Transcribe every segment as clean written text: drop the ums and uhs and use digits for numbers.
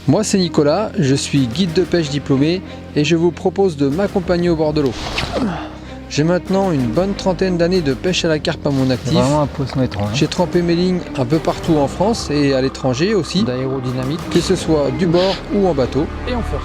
Moi c'est Nicolas, je suis guide de pêche diplômé et je vous propose de m'accompagner au bord de l'eau. J'ai maintenant une bonne trentaine d'années de pêche à la carpe à mon actif. Vraiment un poisson étrange. J'ai trempé mes lignes un peu partout en France et à l'étranger aussi, D'aérodynamique. que ce soit du bord ou en bateau. Et en fort.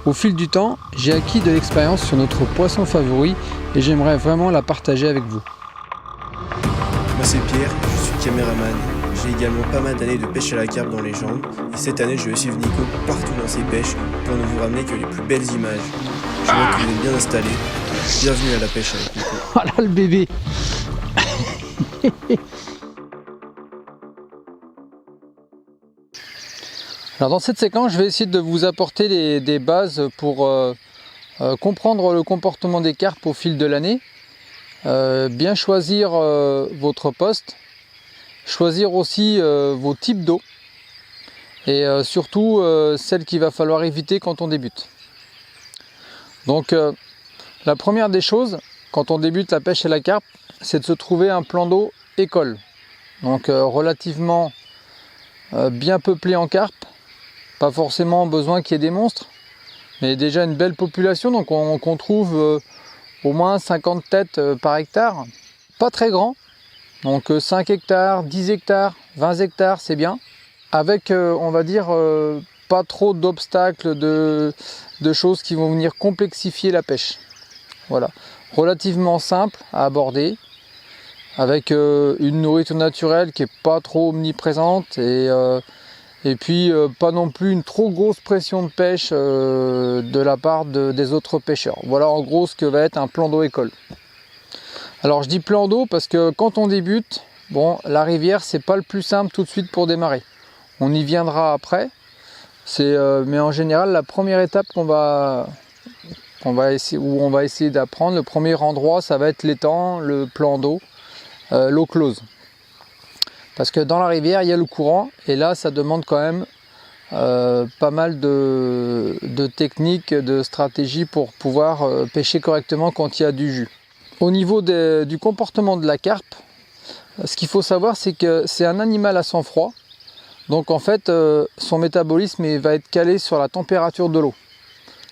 Au fil du temps, j'ai acquis de l'expérience sur notre poisson favori et j'aimerais vraiment la partager avec vous. Moi c'est Pierre, je suis caméraman. J'ai également pas mal d'années de pêche à la carpe dans les jambes et cette année je vais suivre Nico partout dans ses pêches pour ne vous ramener que les plus belles images. Je vois que vous êtes bien installés. Bienvenue à la pêche avec Nico. Oh là le bébé. Alors dans cette séquence, je vais essayer de vous apporter des bases pour comprendre le comportement des carpes au fil de l'année, bien choisir votre poste, choisir aussi vos types d'eau et surtout celles qu'il va falloir éviter quand on débute. Donc la première des choses quand on débute la pêche à la carpe, c'est de se trouver un plan d'eau école, donc relativement bien peuplé en carpe. Pas forcément besoin qu'il y ait des monstres, mais déjà une belle population, donc qu'on trouve au moins 50 têtes par hectare. Pas très grand, donc 5 hectares, 10 hectares, 20 hectares, c'est bien. Avec, on va dire, pas trop d'obstacles, de choses qui vont venir complexifier la pêche. Voilà, relativement simple à aborder, avec une nourriture naturelle qui n'est pas trop omniprésente et puis pas non plus une trop grosse pression de pêche de la part des autres pêcheurs. Voilà en gros ce que va être un plan d'eau école. Alors je dis plan d'eau parce que quand on débute, bon, la rivière c'est pas le plus simple tout de suite pour démarrer. On y viendra après, mais en général la première étape où on va essayer d'apprendre, le premier endroit ça va être l'étang, le plan d'eau, l'eau close. Parce que dans la rivière, il y a le courant, et là, ça demande quand même pas mal de techniques, de stratégies pour pouvoir pêcher correctement quand il y a du jus. Au niveau du comportement de la carpe, ce qu'il faut savoir, c'est que c'est un animal à sang froid. Donc en fait, son métabolisme va être calé sur la température de l'eau.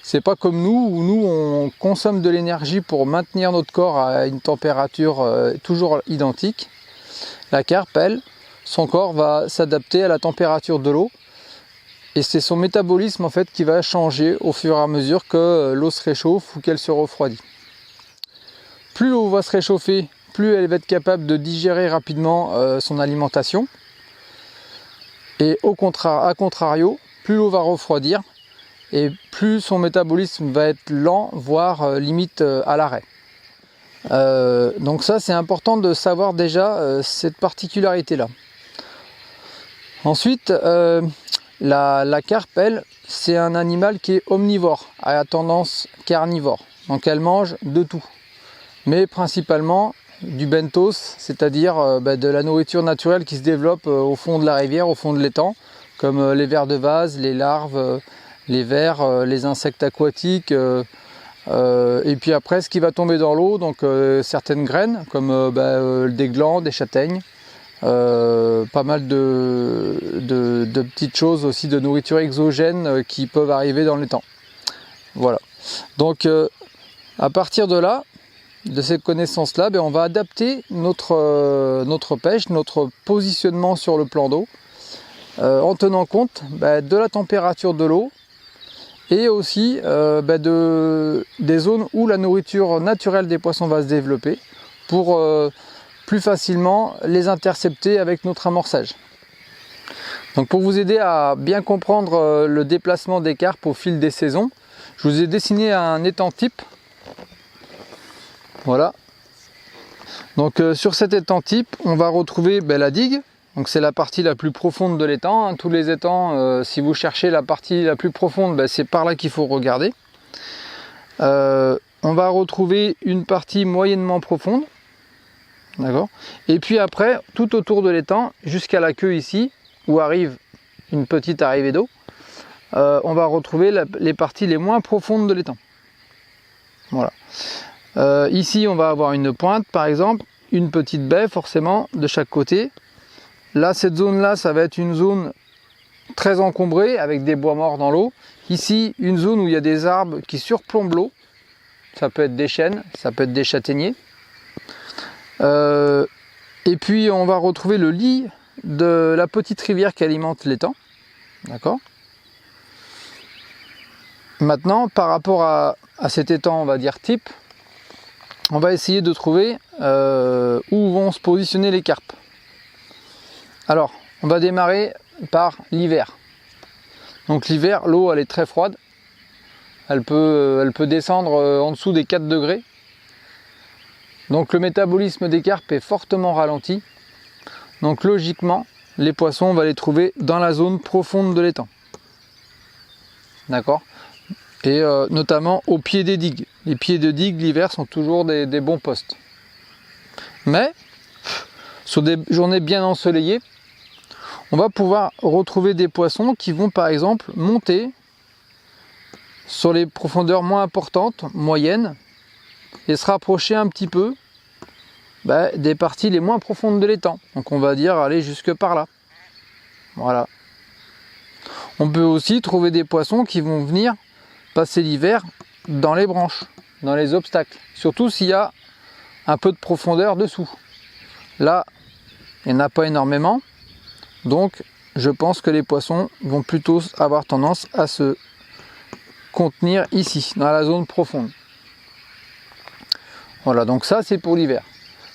C'est pas comme nous, où nous, on consomme de l'énergie pour maintenir notre corps à une température toujours identique. La carpe, elle, son corps va s'adapter à la température de l'eau et c'est son métabolisme en fait qui va changer au fur et à mesure que l'eau se réchauffe ou qu'elle se refroidit. Plus l'eau va se réchauffer, plus elle va être capable de digérer rapidement son alimentation et à contrario, plus l'eau va refroidir et plus son métabolisme va être lent, voire limite à l'arrêt. Donc ça c'est important de savoir déjà cette particularité là. Ensuite la carpe elle c'est un animal qui est omnivore, à tendance carnivore, donc elle mange de tout, mais principalement du benthos, c'est-à-dire de la nourriture naturelle qui se développe au fond de la rivière, au fond de l'étang, comme les vers de vase, les larves, les vers, les insectes aquatiques. Et puis après ce qui va tomber dans l'eau, donc certaines graines comme des glands, des châtaignes, pas mal de petites choses aussi de nourriture exogène qui peuvent arriver dans l'étang. Voilà, donc à partir de là, de cette connaissance là, on va adapter notre pêche, notre positionnement sur le plan d'eau en tenant compte de la température de l'eau et aussi des zones où la nourriture naturelle des poissons va se développer pour plus facilement les intercepter avec notre amorçage. Donc pour vous aider à bien comprendre le déplacement des carpes au fil des saisons, je vous ai dessiné un étang type. Voilà. Donc sur cet étang type, on va retrouver la digue. Donc c'est la partie la plus profonde de l'étang. Tous les étangs, si vous cherchez la partie la plus profonde, c'est par là qu'il faut regarder. On va retrouver une partie moyennement profonde. D'accord. Et puis après, tout autour de l'étang, jusqu'à la queue ici, où arrive une petite arrivée d'eau, on va retrouver les parties les moins profondes de l'étang. Voilà. Ici, on va avoir une pointe, par exemple, une petite baie forcément de chaque côté. Là, cette zone-là, ça va être une zone très encombré avec des bois morts dans l'eau. Ici, une zone où il y a des arbres qui surplombent l'eau. Ça peut être des chênes, ça peut être des châtaigniers. Et puis on va retrouver le lit de la petite rivière qui alimente l'étang. D'accord ? Maintenant, par rapport à cet étang, on va dire type, on va essayer de trouver où vont se positionner les carpes. Alors, on va démarrer par l'hiver. Donc l'hiver, l'eau elle est très froide. Elle peut descendre en dessous des 4 degrés. Donc le métabolisme des carpes est fortement ralenti. Donc logiquement, les poissons, on va les trouver dans la zone profonde de l'étang. D'accord ? Et notamment au pied des digues. Les pieds de digues l'hiver sont toujours des bons postes. Mais, sur des journées bien ensoleillées, on va pouvoir retrouver des poissons qui vont par exemple monter sur les profondeurs moins importantes, moyennes, et se rapprocher un petit peu des parties les moins profondes de l'étang. Donc on va dire aller jusque par là. Voilà. On peut aussi trouver des poissons qui vont venir passer l'hiver dans les branches, dans les obstacles, surtout s'il y a un peu de profondeur dessous. Là, il n'y en a pas énormément, donc je pense que les poissons vont plutôt avoir tendance à se contenir ici, dans la zone profonde. Voilà, donc ça c'est pour l'hiver.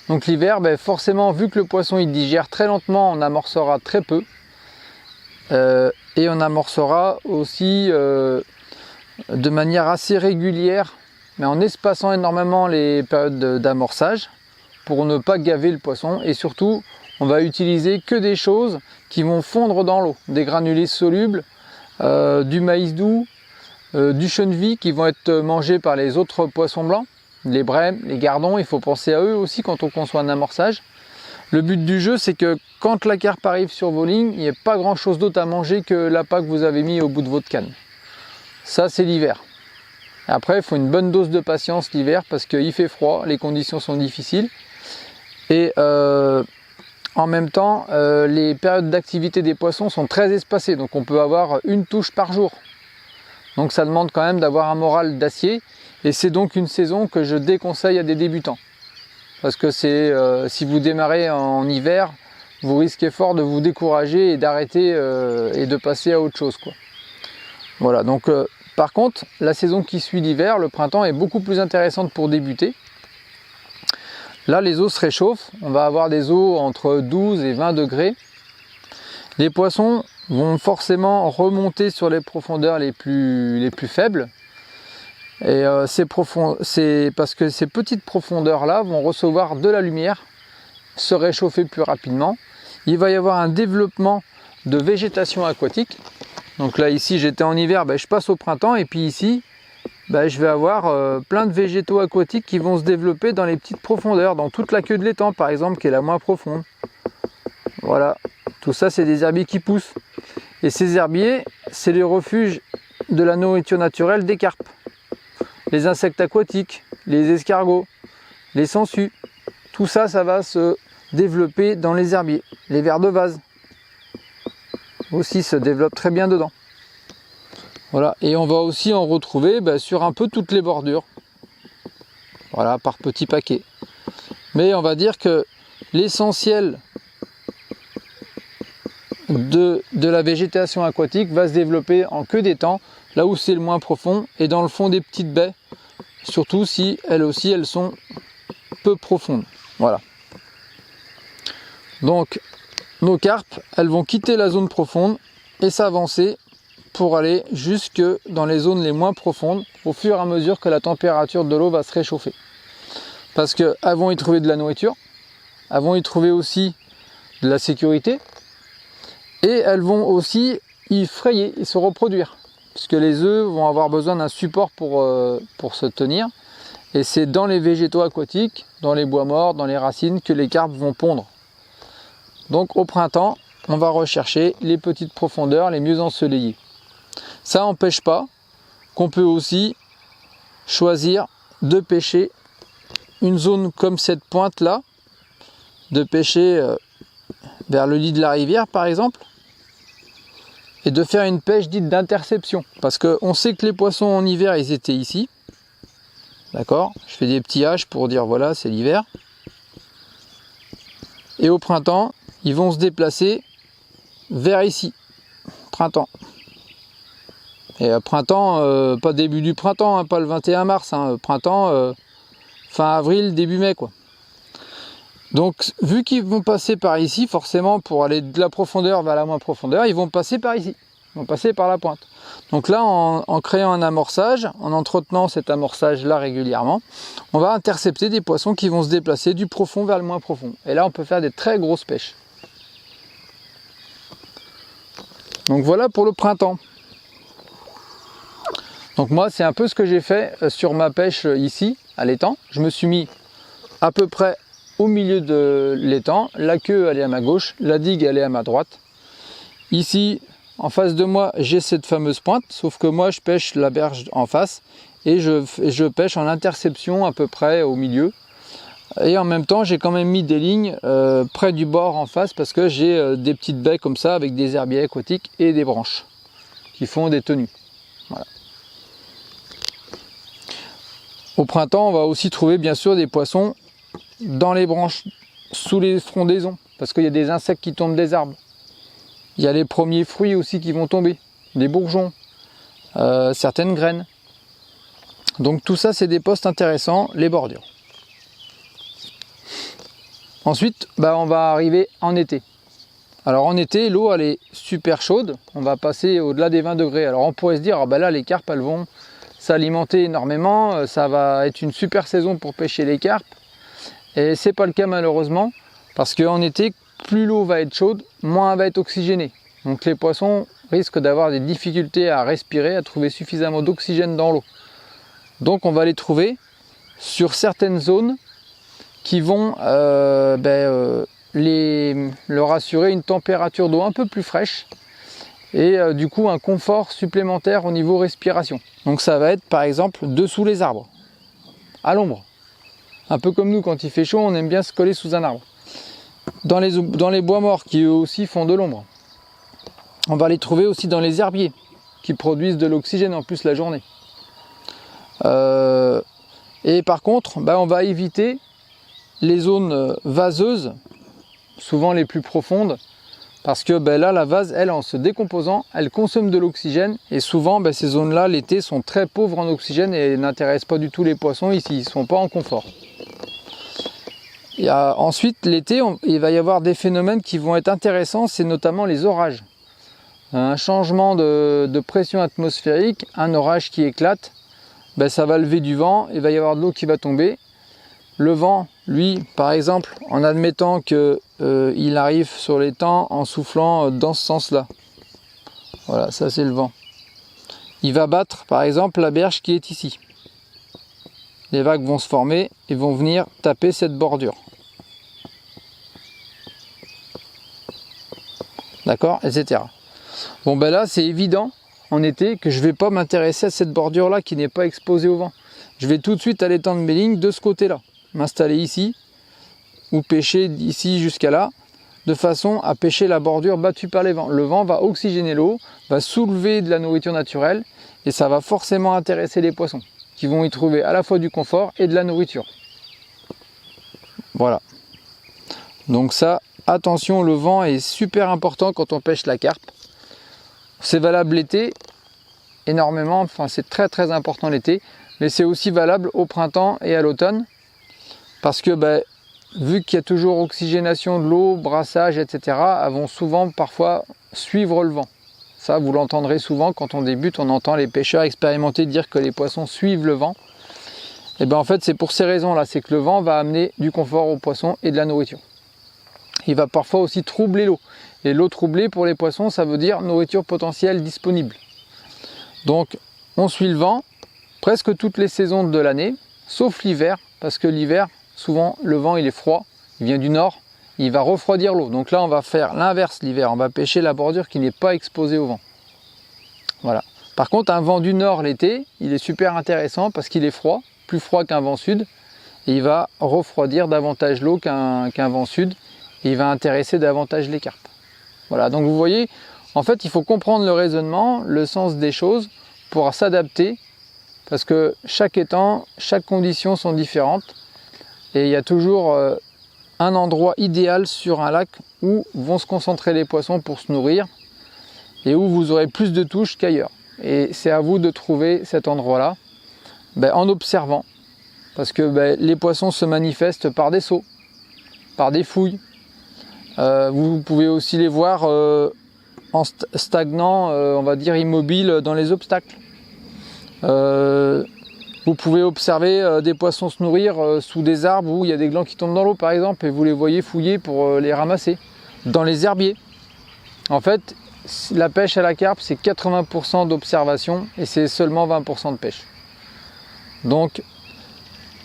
Donc l'hiver, forcément, vu que le poisson il digère très lentement, on amorcera très peu. Et on amorcera aussi de manière assez régulière, mais en espaçant énormément les périodes d'amorçage pour ne pas gaver le poisson. Et surtout, on va utiliser que des choses qui vont fondre dans l'eau. Des granulés solubles, du maïs doux, du cheneville qui vont être mangés par les autres poissons blancs. Les brèmes, les gardons, il faut penser à eux aussi quand on conçoit un amorçage. Le but du jeu, c'est que quand la carpe arrive sur vos lignes, il n'y ait pas grand chose d'autre à manger que l'appât que vous avez mis au bout de votre canne. Ça, c'est l'hiver. Après, il faut une bonne dose de patience l'hiver parce qu'il fait froid, les conditions sont difficiles. Et en même temps, les périodes d'activité des poissons sont très espacées. Donc on peut avoir une touche par jour. Donc ça demande quand même d'avoir un moral d'acier. Et c'est donc une saison que je déconseille à des débutants. Parce que si vous démarrez en hiver, vous risquez fort de vous décourager et d'arrêter et de passer à autre chose, quoi. Voilà, donc par contre, la saison qui suit l'hiver, le printemps, est beaucoup plus intéressante pour débuter. Là, les eaux se réchauffent. On va avoir des eaux entre 12 et 20 degrés. Les poissons vont forcément remonter sur les profondeurs les plus faibles. Et c'est parce que ces petites profondeurs-là vont recevoir de la lumière, se réchauffer plus rapidement. Il va y avoir un développement de végétation aquatique. Donc là, ici, j'étais en hiver, je passe au printemps. Et puis ici, je vais avoir plein de végétaux aquatiques qui vont se développer dans les petites profondeurs, dans toute la queue de l'étang, par exemple, qui est la moins profonde. Voilà, tout ça, c'est des herbiers qui poussent. Et ces herbiers, c'est le refuge de la nourriture naturelle des carpes. Les insectes aquatiques, les escargots, les sangsues, tout ça, ça va se développer dans les herbiers. Les vers de vase aussi se développent très bien dedans. Voilà, et on va aussi en retrouver sur un peu toutes les bordures. Voilà, par petits paquets. Mais on va dire que l'essentiel de la végétation aquatique va se développer en queue d'étang, là où c'est le moins profond, et dans le fond des petites baies, surtout si elles aussi elles sont peu profondes. Voilà. Donc nos carpes, elles vont quitter la zone profonde et s'avancer pour aller jusque dans les zones les moins profondes au fur et à mesure que la température de l'eau va se réchauffer. Parce qu'elles vont y trouver de la nourriture, elles vont y trouver aussi de la sécurité, et elles vont aussi y frayer et se reproduire. Puisque les œufs vont avoir besoin d'un support pour se tenir. Et c'est dans les végétaux aquatiques, dans les bois morts, dans les racines, que les carpes vont pondre. Donc au printemps, on va rechercher les petites profondeurs les mieux ensoleillées. Ça n'empêche pas qu'on peut aussi choisir de pêcher une zone comme cette pointe-là, de pêcher vers le lit de la rivière par exemple, et de faire une pêche dite d'interception. Parce qu'on sait que les poissons en hiver, ils étaient ici. D'accord? Je fais des petits H pour dire voilà, c'est l'hiver. Et au printemps, ils vont se déplacer vers ici. Printemps. Et printemps, pas début du printemps, hein, pas le 21 mars. Hein, printemps, fin avril, début mai, quoi. Donc, vu qu'ils vont passer par ici, forcément, pour aller de la profondeur vers la moins profondeur, ils vont passer par ici. Ils vont passer par la pointe. Donc là, en créant un amorçage, en entretenant cet amorçage-là régulièrement, on va intercepter des poissons qui vont se déplacer du profond vers le moins profond. Et là, on peut faire des très grosses pêches. Donc voilà pour le printemps. Donc moi, c'est un peu ce que j'ai fait sur ma pêche ici, à l'étang. Je me suis mis à peu près au milieu de l'étang, la queue elle est à ma gauche, la digue elle est à ma droite. Ici, en face de moi, j'ai cette fameuse pointe, sauf que moi je pêche la berge en face et je pêche en interception à peu près au milieu. Et en même temps, j'ai quand même mis des lignes près du bord en face parce que j'ai des petites baies comme ça avec des herbiers aquatiques et des branches qui font des tenues. Voilà. Au printemps, on va aussi trouver bien sûr des poissons dans les branches, sous les frondaisons, parce qu'il y a des insectes qui tombent des arbres. Il y a les premiers fruits aussi qui vont tomber, des bourgeons, certaines graines. Donc tout ça, c'est des postes intéressants, les bordures. Ensuite, on va arriver en été. Alors en été, l'eau elle est super chaude, on va passer au-delà des 20 degrés. Alors on pourrait se dire, là les carpes elles vont s'alimenter énormément, ça va être une super saison pour pêcher les carpes. Et c'est pas le cas malheureusement, parce qu'en été, plus l'eau va être chaude, moins elle va être oxygénée. Donc les poissons risquent d'avoir des difficultés à respirer, à trouver suffisamment d'oxygène dans l'eau. Donc on va les trouver sur certaines zones qui vont leur assurer une température d'eau un peu plus fraîche et du coup un confort supplémentaire au niveau respiration. Donc ça va être par exemple dessous les arbres, à l'ombre. Un peu comme nous, quand il fait chaud, on aime bien se coller sous un arbre. Dans les bois morts, qui eux aussi font de l'ombre. On va les trouver aussi dans les herbiers, qui produisent de l'oxygène en plus la journée. Et par contre, on va éviter les zones vaseuses, souvent les plus profondes, parce que là, la vase, elle, en se décomposant, elle consomme de l'oxygène, et souvent, ces zones-là, l'été, sont très pauvres en oxygène et n'intéressent pas du tout les poissons ici, ils ne sont pas en confort. Ensuite, l'été, il va y avoir des phénomènes qui vont être intéressants, c'est notamment les orages. Un changement de pression atmosphérique, un orage qui éclate, ça va lever du vent, il va y avoir de l'eau qui va tomber. Le vent, lui, par exemple, en admettant qu'il arrive sur l'étang en soufflant dans ce sens-là. Voilà, ça c'est le vent. Il va battre, par exemple, la berge qui est ici. Les vagues vont se former et vont venir taper cette bordure. D'accord, etc. Bon là c'est évident en été que je ne vais pas m'intéresser à cette bordure là qui n'est pas exposée au vent. Je vais tout de suite aller tendre mes lignes de ce côté là, m'installer ici ou pêcher d'ici jusqu'à là de façon à pêcher la bordure battue par les vents. Le vent va oxygéner l'eau, va soulever de la nourriture naturelle et ça va forcément intéresser les poissons qui vont y trouver à la fois du confort et de la nourriture. Voilà. Donc ça, attention, le vent est super important quand on pêche la carpe. C'est valable l'été, énormément, c'est très très important l'été, mais c'est aussi valable au printemps et à l'automne, parce que vu qu'il y a toujours oxygénation de l'eau, brassage, etc., elles vont souvent parfois suivre le vent. Ça, vous l'entendrez souvent quand on débute, on entend les pêcheurs expérimentés dire que les poissons suivent le vent. Et en fait, c'est pour ces raisons-là, c'est que le vent va amener du confort aux poissons et de la nourriture. Il va parfois aussi troubler l'eau. Et l'eau troublée pour les poissons, ça veut dire nourriture potentielle disponible. Donc, on suit le vent presque toutes les saisons de l'année, sauf l'hiver, parce que l'hiver, souvent, le vent il est froid, il vient du nord, il va refroidir l'eau. Donc là, on va faire l'inverse l'hiver, on va pêcher la bordure qui n'est pas exposée au vent. Voilà. Par contre, un vent du nord l'été, il est super intéressant parce qu'il est froid, plus froid qu'un vent sud, et il va refroidir davantage l'eau qu'un vent sud, et il va intéresser davantage les carpes. Voilà, donc vous voyez, En fait, il faut comprendre le raisonnement, le sens des choses pour s'adapter, parce que chaque étang, chaque condition sont différentes et il y a toujours un endroit idéal sur un lac où vont se concentrer les poissons pour se nourrir et où vous aurez plus de touches qu'ailleurs. Et c'est à vous de trouver cet endroit-là en observant, parce que les poissons se manifestent par des sauts, par des fouilles. Vous pouvez aussi les voir en stagnant, on va dire immobile dans les obstacles. Vous pouvez observer des poissons se nourrir sous des arbres où il y a des glands qui tombent dans l'eau par exemple, et vous les voyez fouiller pour les ramasser. Dans les herbiers. En fait, la pêche à la carpe, c'est 80% d'observation et c'est seulement 20% de pêche. Donc,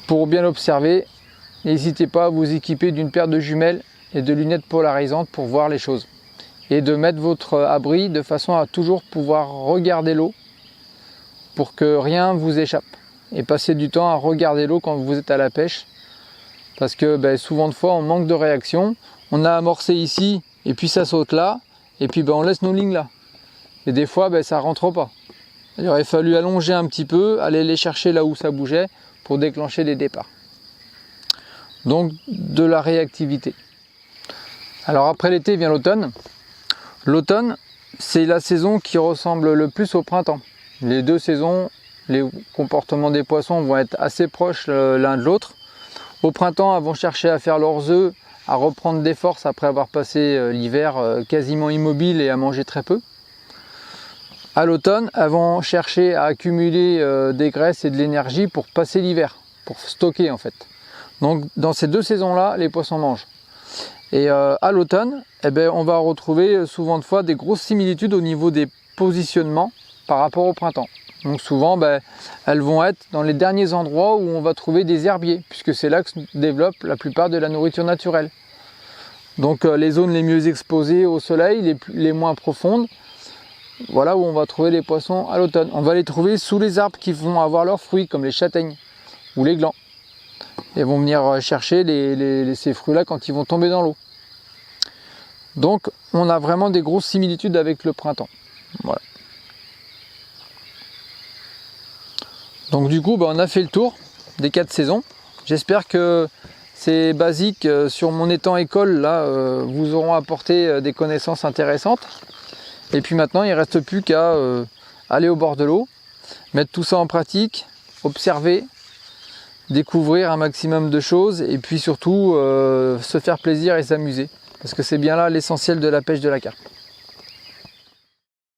pour bien observer, n'hésitez pas à vous équiper d'une paire de jumelles et de lunettes polarisantes pour voir les choses. Et de mettre votre abri de façon à toujours pouvoir regarder l'eau pour que rien vous échappe. Et passer du temps à regarder l'eau quand vous êtes à la pêche. Parce que souvent de fois, on manque de réaction. On a amorcé ici et puis ça saute là. Et puis on laisse nos lignes là. Et des fois, ça rentre pas. Il aurait fallu allonger un petit peu, aller les chercher là où ça bougeait pour déclencher les départs. Donc de la réactivité. Alors après l'été vient l'automne. L'automne, c'est la saison qui ressemble le plus au printemps. Les deux saisons, les comportements des poissons vont être assez proches l'un de l'autre. Au printemps, elles vont chercher à faire leurs œufs, à reprendre des forces après avoir passé l'hiver quasiment immobile et à manger très peu. À l'automne, elles vont chercher à accumuler des graisses et de l'énergie pour passer l'hiver, pour stocker en fait. Donc dans ces deux saisons-là, les poissons mangent. Et à l'automne, on va retrouver souvent de fois des grosses similitudes au niveau des positionnements par rapport au printemps. Donc souvent, elles vont être dans les derniers endroits où on va trouver des herbiers, puisque c'est là que se développe la plupart de la nourriture naturelle. Donc les zones les mieux exposées au soleil, les moins profondes, voilà où on va trouver les poissons à l'automne. On va les trouver sous les arbres qui vont avoir leurs fruits, comme les châtaignes ou les glands. Et vont venir chercher ces fruits-là quand ils vont tomber dans l'eau. Donc on a vraiment des grosses similitudes avec le printemps. Voilà. Donc du coup, on a fait le tour des 4 saisons. J'espère que ces basiques sur mon étang école là vous auront apporté des connaissances intéressantes. Et puis maintenant, il ne reste plus qu'à aller au bord de l'eau, mettre tout ça en pratique, observer, découvrir un maximum de choses et puis surtout se faire plaisir et s'amuser. Parce que c'est bien là l'essentiel de la pêche de la carpe.